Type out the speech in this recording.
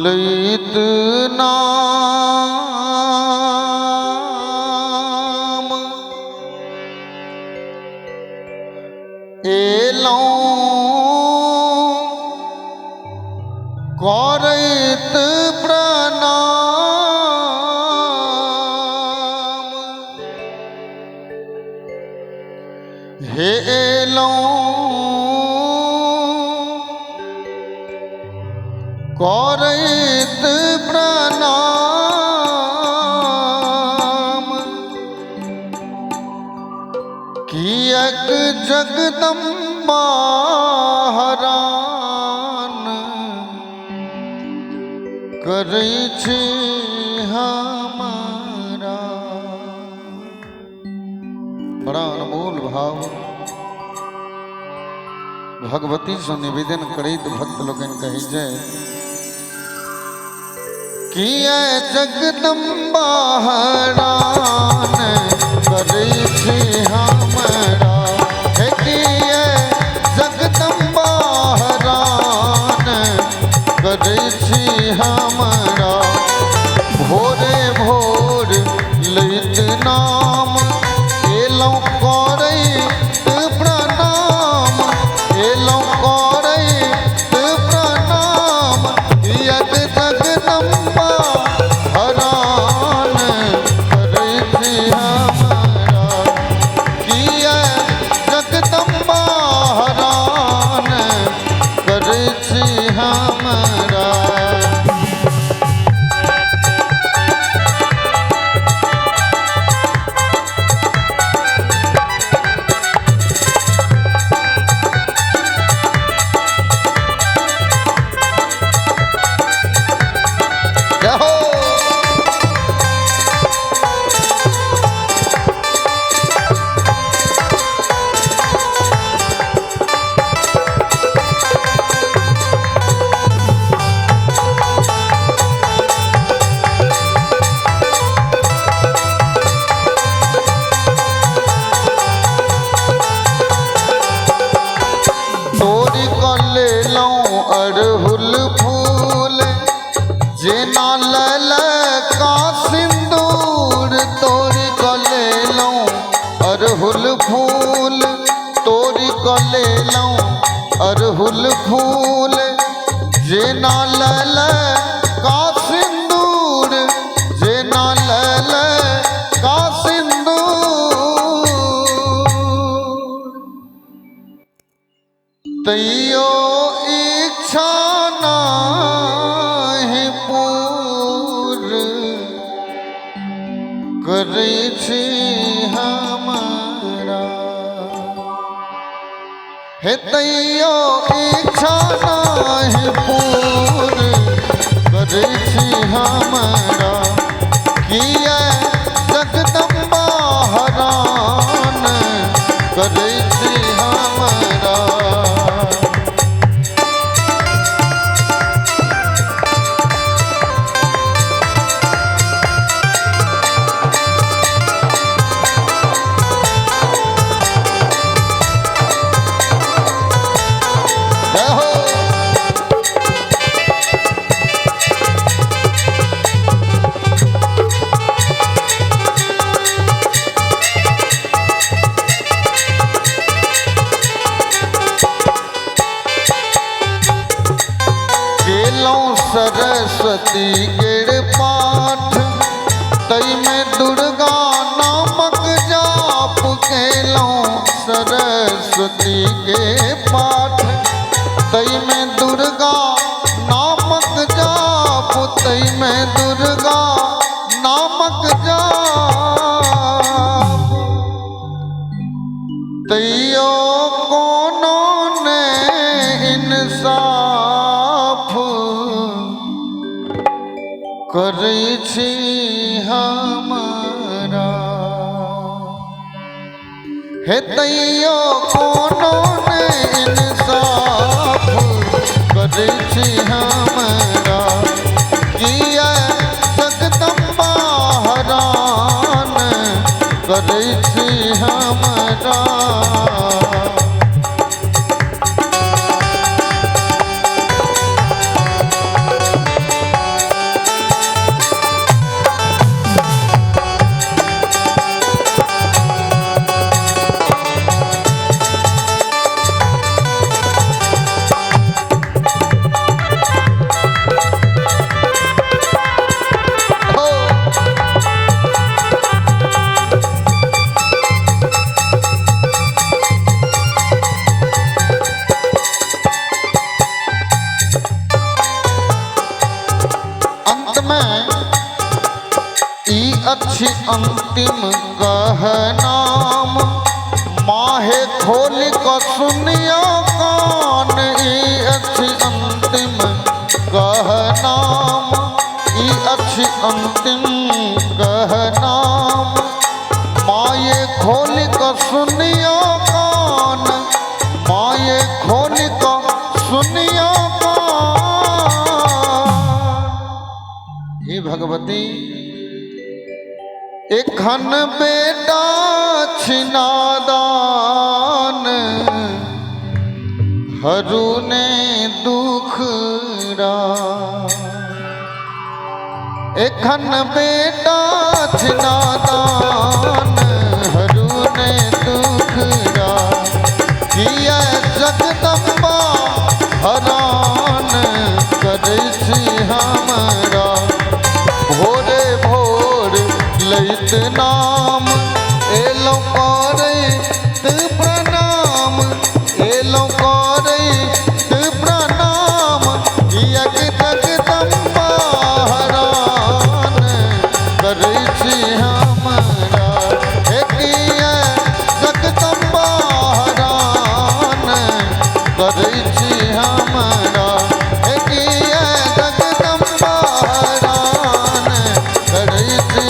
ललित नाम एलौं करैत प्रणाम हे एलौं करैत प्रणाम कियक जगदम्बा हरान करै छी हमारा। बड़ा अनमोल भाव भगवती से निवेदन करैत भक्त लोगन कही जाय किया जगदम्बा हरान करै छी हमरा। हे किया जगदम्बा हरान करै छी हमरा। भोरे भोर ललित नाम एलौं करैत प्रणाम एलौं करैत प्रणाम कियक जगदम्बा हरान करै छी हमरा। किया जगदम्बा हरान करै छी हमरा। अड़हुल फूल जेना ललका सिंदूर तोरी क लेलौं अड़हुल फूल तोरी क लेलौं अड़हुल फूल जेना ललका सिंदूर जेना ललका सिंदूर तैयो इच्छा नाही पूर करै छी हमरा। हे तैयो इच्छा नाही पूर करै छी हमरा। किया जगदम्बा हरान करै छी हमरा। सरस्वती केर पाठ तई में दुर्गा नामक जाप केलौं सरस्वती के पाठ तई में दुर्गा नामक जाप तई में दुर्गा नामक जाप तैयो कोनो ने इंसाफ करै छी हमरा। हे तैयो कोनो ने इंसाफ करै छी हमरा। किया जगदम्बा हरान करै छी हमरा। अच्छी अंतिम कह नाम माहे खोल को सुनियो कान ई अच्छी अंतिम कह नाम ई अच्छी अंतिम कह नाम माये खोल को सुनियो कान माये खोल को सुनियो कान। हे भगवती एखन बेटा छिनादान हरू ने दुखरा एखन बेटा छिनादान हरू ने दुखरा किया जगदम्बा हरान करै छी हमरा भोरे भोर लैत नाम एलो करैत प्रणाम एलो करैत प्रणाम यज्ञ जगदम्बा हरान करै छी हमरा हे किया जगदम्बा हरान करै छी हमरा हे किया जगदम्बा हरान करै छी